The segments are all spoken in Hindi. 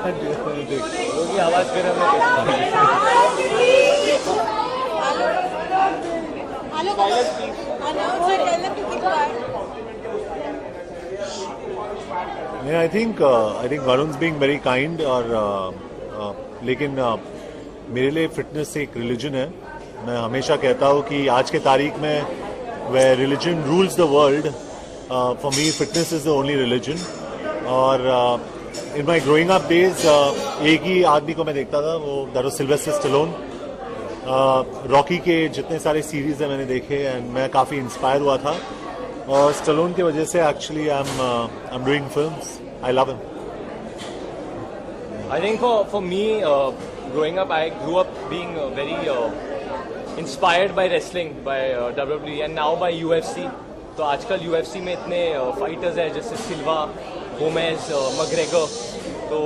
लोग आवाज कर रहे हैं। आई थिंक वरुण's being very kind और लेकिन मेरे लिए फिटनेस एक रिलीजन है। मैं हमेशा कहता हूँ कि आज के तारीख में where religion rules the world, for me fitness is the only religion। और in my growing up days एक ही आदमी को मैं देखता था, वो that was Sylvester Stallone। Rocky के जितने सारे सीरीज है मैंने देखे एंड मैं काफ़ी इंस्पायर हुआ था और स्टलोन की वजह से actually I am doing films. I love him. I think for me, growing up, I grew up being very inspired by wrestling, by WWE, and now by UFC. तो आजकल UFC में इतने fighters हैं जैसे सिल्वा, गोमेज, McGregor. तो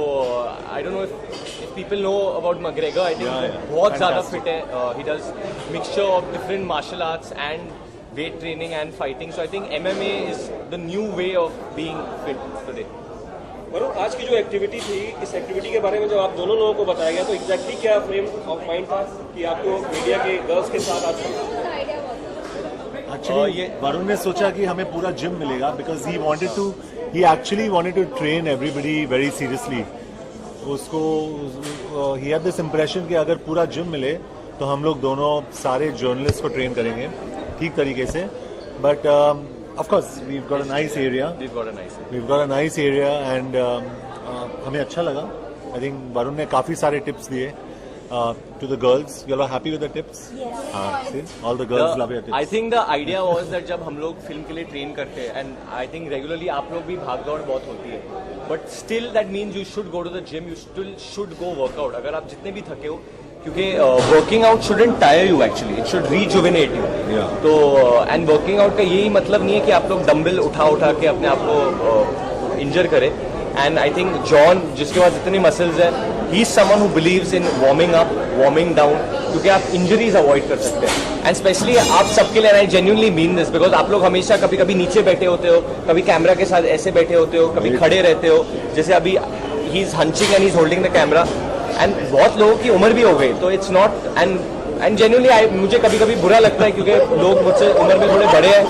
I don't know if people know about McGregor. I think बहुत ज़्यादा fit है. He does mixture of different martial arts and weight training and fighting. So I think MMA is the new way of being fit today. Varun, आज की जो एक्टिविटी थी, इस एक्टिविटी के बारे में जब आप दोनों लोगों को बताया गया तो एग्जैक्टली क्या फ्रेम ऑफ माइंड था कि आपको मीडिया के गर्ल्स के साथ आज एक्चुअली वरुण ने सोचा कि हमें पूरा जिम मिलेगा because he actually wanted to train everybody very seriously. उसको ही हैड दिस इंप्रेशन कि अगर पूरा जिम मिले तो हम लोग दोनों सारे जर्नलिस्ट को ट्रेन करेंगे ठीक तरीके से। But of course we've got a nice area and हमें अच्छा लगा। I think वरुण ने काफी सारे टिप्स दिए to the girls. You are happy with the tips? Yes. See? All the girls love your tips. I think the idea was that जब हम लोग फिल्म के लिए ट्रेन करते हैं and I think regularly आप लोग भी भाग दौड़ बहुत होती है, but still that means you should go to the gym, you still should go work out अगर आप जितने भी थके हो, क्योंकि working out shouldn't tyre you, actually it should rejuvenate you. तो एंड वर्किंग आउट का यही मतलब नहीं है कि आप लोग डंबल उठा के अपने आप को इंजर करें। एंड आई थिंक जॉन, जिसके पास इतनी मसल्स है, he is someone who believes in warming up, warming down, क्योंकि आप इंजरीज अवॉइड कर सकते हैं। एंड स्पेशली आप सबके लिए, I genuinely mean this, because आप लोग हमेशा कभी कभी नीचे बैठे होते हो, कभी कैमरा के साथ ऐसे बैठे होते हो, कभी खड़े रहते हो, जैसे अभी he is hunching and he is holding the camera. And बहुत लोगों की उम्र भी हो गई, तो इट्स नॉट एंड जेन्युइनली मुझे कभी कभी बुरा लगता है क्योंकि लोग मुझसे उम्र में थोड़े बड़े हैं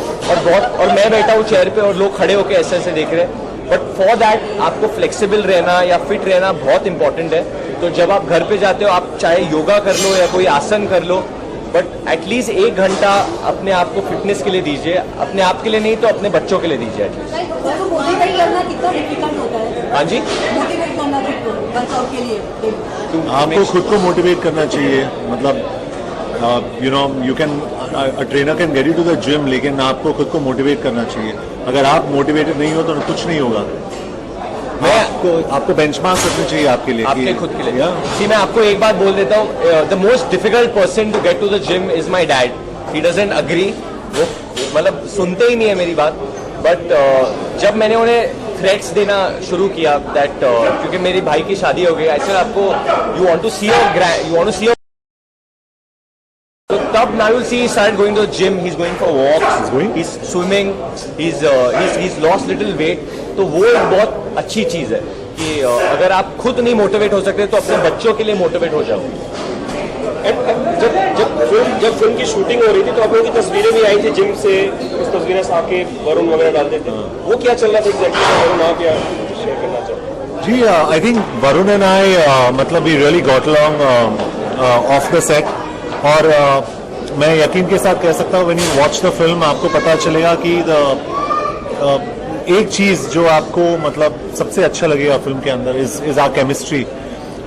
और मैं बैठा हूँ चेयर पे और लोग खड़े होकर ऐसे ऐसे देख रहे हैं। बट फॉर दैट आपको फ्लेक्सिबल रहना या फिट रहना बहुत इंपॉर्टेंट है। तो जब आप घर पे जाते हो, आप चाहे योगा कर लो या कोई आसन कर लो, बट एटलीस्ट 1 घंटा अपने आप को फिटनेस के लिए दीजिए। अपने आप के लिए नहीं तो अपने बच्चों के लिए दीजिए एटलीस्ट। हाँ जी, आपको खुद को मोटिवेट करना चाहिए। मतलब you can a trainer can get you to the gym, लेकिन आपको खुद को मोटिवेट करना चाहिए। अगर आप मोटिवेटेड नहीं हो तो कुछ नहीं होगा। आपको बेंचमार्क रखना चाहिए आपके लिए, आपके खुद के लिए। जी, मैं आपको एक बात बोल देता हूँ, the most difficult person to get to the gym is my dad. He doesn't agree, वो मतलब सुनते ही नहीं है मेरी बात। बट जब मैंने उन्हें थ्रेट्स देना शुरू किया दैट क्योंकि मेरी भाई की शादी हो गई, ऐसे आपको you want to see your तब now you'll see he started going to the gym, he's going for walks, he's swimming, he's lost little weight। तो वो एक बहुत अच्छी चीज है कि अगर आप खुद नहीं मोटिवेट हो सकते तो अपने बच्चों के लिए मोटिवेट हो जाओ। जब फिल्म की शूटिंग हो रही थी तो आप लोगों की तस्वीरें भी आई थी जिम से, उस तस्वीरें साके वरुण वगैरह डालते थे, वो क्या चल रहा था एग्जैक्टली? वरुण, आप क्या शेयर करना चाहते? जी, I think Varun and I मतलब we really got along off the set. और मैं यकीन के साथ कह सकता हूँ when you watch the film आपको पता चलेगा कि एक चीज जो आपको मतलब सबसे अच्छा लगेगा फिल्म के अंदर इज आवर केमिस्ट्री।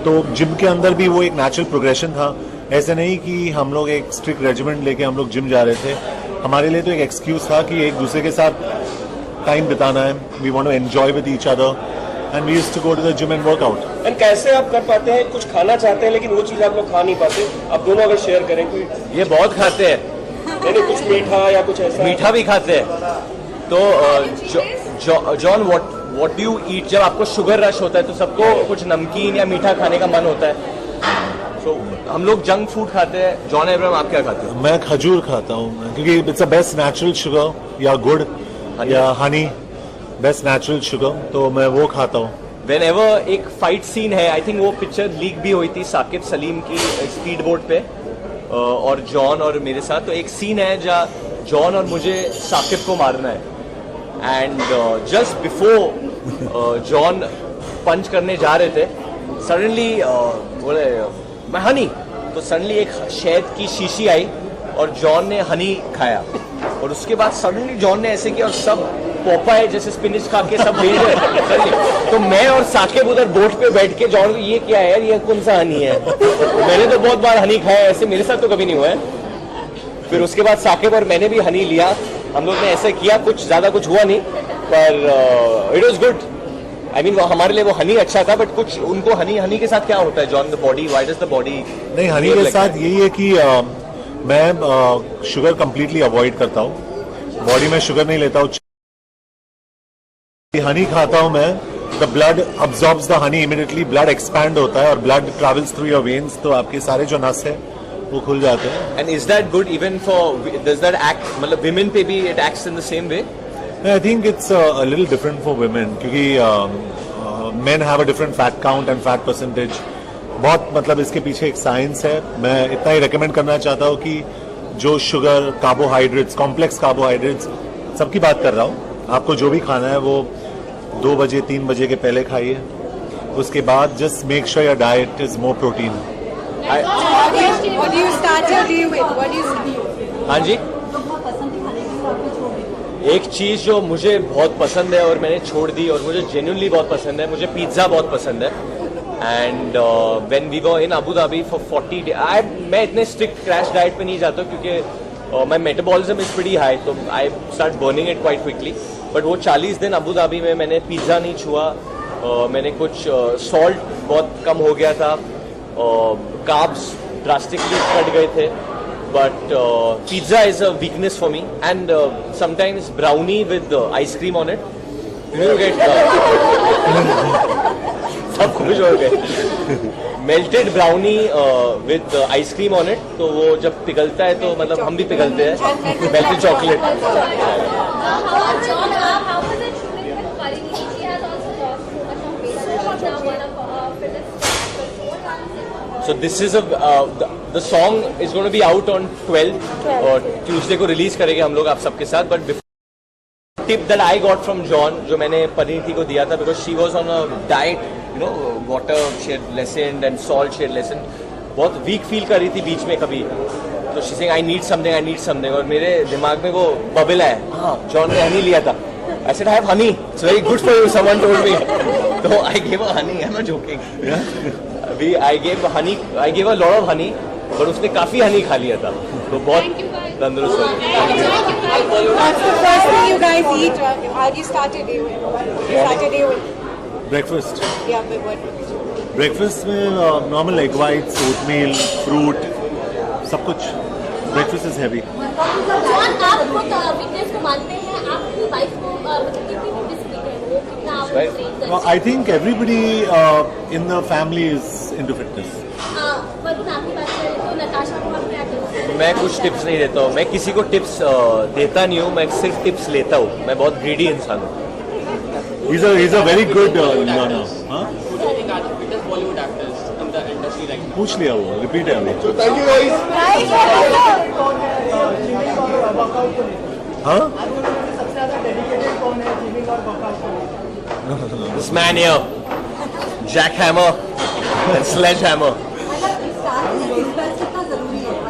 तो जिम के अंदर भी वो एक नेचुरल प्रोग्रेशन था। ऐसे नहीं कि हम लोग एक स्ट्रिक्ट रेजिमेंट लेके हम लोग जिम जा रहे थे। हमारे लिए तो एक एक्सक्यूज था कि एक दूसरे के साथ टाइम बिताना है। We want to enjoy with each other and we used to go to the gym and work out. And कैसे आप कर पाते हैं, कुछ खाना चाहते हैं लेकिन वो चीज आप लोग खा नहीं पाते, आप दोनों अगर शेयर करें कोई? ये बहुत खाते हैं, यानी कुछ मीठा या कुछ ऐसा? मीठा भी खाते हैं। तो John, what do you eat? जब आपको शुगर रश होता है तो सबको कुछ नमकीन या मीठा खाने का मन होता है। तो हम लोग जंक फूड खाते हैं। जॉन एब्राहम, आप क्या खाते हो? मैं खजूर खाता हूँ क्योंकि it's the best natural sugar, या गुड़ या हनी, बेस्ट नेचुरल शुगर, तो मैं वो खाता हूँ। whenever एक फाइट सीन है, आई थिंक वो पिक्चर लीक भी हुई थी साकिब सलीम की स्पीड बोट पे और जॉन और मेरे साथ, तो एक सीन है जहाँ जॉन और मुझे साकिब को मारना है एंड जस्ट बिफोर जॉन पंच करने जा रहे थे सडनली बोले मैं हनी, तो सडनली एक शहद की शीशी आई और जॉन ने हनी खाया और उसके बाद सडनली जॉन ने ऐसे किया और सब पोपाए जैसे स्पिनिच खा के सब ले गए। तो मैं और साकिब उधर बोट पे बैठ के जॉन को ये क्या है यार, ये कौन सा हनी है, मैंने तो बहुत बार हनी खाया है, ऐसे मेरे साथ तो कभी नहीं हुआ है। फिर उसके बाद साकिब और मैंने भी हनी लिया, हम लोग ने ऐसे किया, कुछ ज्यादा कुछ हुआ नहीं पर it was good. I mean हमारे लिए वो हनी अच्छा था, बट कुछ उनको हनी के साथ क्या होता है John, the body, why does the body? नहीं, हनी के साथ यही है कि मैं शुगर कंप्लीटली अवॉइड करता हूँ, बॉडी में शुगर नहीं लेता हूँ। हनी खाता हूँ मैं, the blood absorbs the honey immediately, blood expand होता है और blood travels through your veins, तो आपके सारे जो नस है वो खुल जाते हैं। And is that good even for, does that act, मतलब विमेन पे भी it acts in the same way? I think it's a little different for women, क्योंकि men have a different fat count and fat percentage. बहुत मतलब इसके पीछे एक साइंस है। मैं इतना ही रेकमेंड करना चाहता हूँ कि जो शुगर, कार्बोहाइड्रेट्स, कॉम्प्लेक्स कार्बोहाइड्रेट्स, सबकी बात कर रहा हूँ, आपको जो भी खाना है वो 2 बजे 3 बजे के पहले खाइए, उसके बाद just make sure your diet is more protein. What do you start your day with? What do you? हाँ जी, एक चीज जो मुझे बहुत पसंद है और मैंने छोड़ दी और मुझे जेन्युइनली बहुत पसंद है, मुझे पिज्जा बहुत पसंद है। And when we were in Abu Dhabi for 40 days, मैं इतने स्ट्रिक्ट क्रैश डाइट पे नहीं जाता क्योंकि my metabolism is pretty high, तो I start burning it quite quickly. But वो 40 दिन अबू धाबी में मैंने पिज्जा नहीं छुआ, मैंने कुछ सॉल्ट बहुत कम हो गया था, कार्ब्स ड्रास्टिकली कट गए थे, but pizza is a weakness for me, and sometimes brownie with ice cream on it. You get सब खुश हो गए। Melted brownie with ice cream on it, तो वो जब पिघलता है तो मतलब हम भी पिघलते हैं, melted chocolate. So this is the song is going to be out on 12th और Tuesday को रिलीज करेंगे हम लोग आप सबके साथ। But tip that I got from John, जो मैंने परिणीति को दिया था, because she was on a diet, you know, water she had lessened and salt she had lessened, बहुत वीक फील कर रही थी बीच में कभी, तो she saying I need something, और मेरे दिमाग में वो बबल है, हाँ जॉन ने हनी लिया था, I said I have honey, it's very good for you, someone told me, तो I give a honey, I am not joking. I gave a lot of honey, but उसने काफी हनी खा लिया था, तो बहुत तंदुरुस्त हो गया। What's the first thing you guys eat? How do you start your day with? Breakfast, Yeah, but what? Breakfast में normal egg whites, oatmeal, fruit, सब कुछ। Breakfast is heavy. जॉन, आप खुद फिटनेस को मानते हैं, आपकी वाइफ को मतलब कितनी फिटनेस है वो, कितना आप ट्रेन करते हैं? I think everybody in the family is into fitness. Varun, आपकी बात करें तो नताशा को आप क्या कहते हैं? मैं कुछ टिप्स नहीं देता हूँ, मैं किसी को टिप्स देता नहीं हूँ, मैं सिर्फ टिप्स लेता हूँ, मैं बहुत ग्रीडी इंसान हूँ। He's a very good learner. हाँ? पूछ लिया वो, रिपीट है अभी। हाँ? This man here, jackhammer and sledgehammer.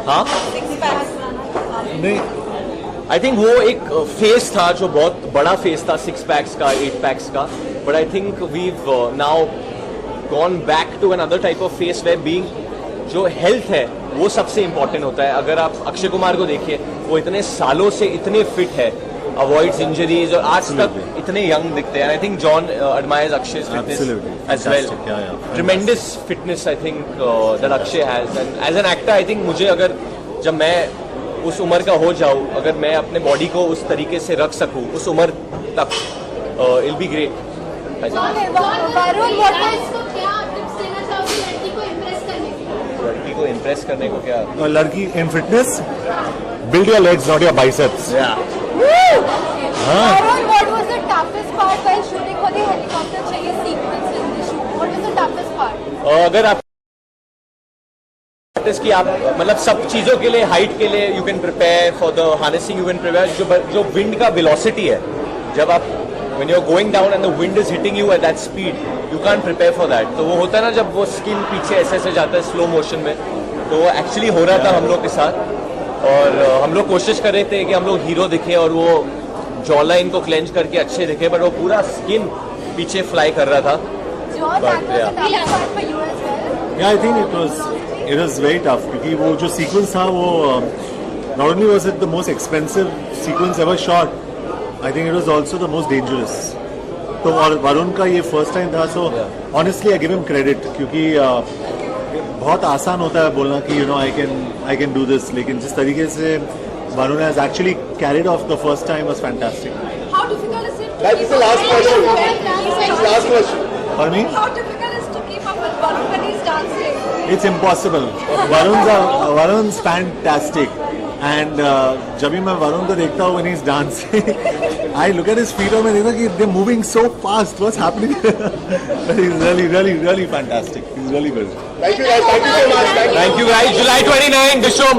हाँ? नहीं, आई थिंक वो एक फेस था जो बहुत बड़ा फेस था, 6 पैक्स का, 8 पैक्स का, but I think we've now gone back to another type of phase wellbeing, जो हेल्थ है वो सबसे इंपॉर्टेंट होता है। अगर आप अक्षय कुमार को देखिए, वो इतने सालों से इतने फिट है, अवॉइड्स इंजरीज, और आज तक इतने यंग दिखते हैं। I think John admires Akshay fitness as well, tremendous fitness I think that Akshay has, and as an actor I think मुझे, अगर जब मैं उस उम्र का हो जाऊं, अगर मैं अपने बॉडी को उस तरीके से रख सकूं उस उम्र तक, इट बी ग्रेट। लड़की को इम्प्रेस करने को क्या? लड़की इन fitness, build your legs not your biceps. Varun, what was the toughest part while shooting for the helicopter chase sequence in this? part? अगर आप आर्टिस्ट की आप मतलब सब चीजों के लिए हाइट के लिए you can prepare for the harnessing, you can prepare जो विंड का वेलोसिटी है, जब आप when you are going down and the wind is hitting you at that speed, you can prepare for that. तो वो होता है ना जब वो स्किन पीछे ऐसे ऐसे जाता है स्लो मोशन में, तो वो एक्चुअली हो रहा था हम लोग के साथ. और हम लोग कोशिश कर रहे थे कि हम लोग हीरो दिखे और वो जॉ लाइन को क्लेंज करके अच्छे दिखे, बट वो पूरा स्किन पीछे फ्लाई कर रहा था. Jaws, that was a yeah. tough part for you as well. Yeah, I think it was very tough क्योंकि वो जो सीक्वेंस था वो not only was it the most expensive sequence ever shot, I think it was also the most dangerous. तो और वरुण का ये फर्स्ट टाइम था, so honestly I give him credit क्योंकि बहुत आसान होता है बोलना कि I can do this, लेकिन जिस तरीके से Varun has actually carried off the first time was fantastic. How difficult is it to That is keep the last up question. with Varun? Last question. For me, How difficult is to keep up with Varun when he's dancing? it's impossible. Varun's fantastic. And जब भी मैं वरुण को देखता हूँ when he's dancing, I look at his feet और मैं देखता हूँ कि they're moving so fast. What's happening? But he's really fantastic. He's really good. Thank you guys. Thank you so much. Thank you. Thank you guys. July 29, the show.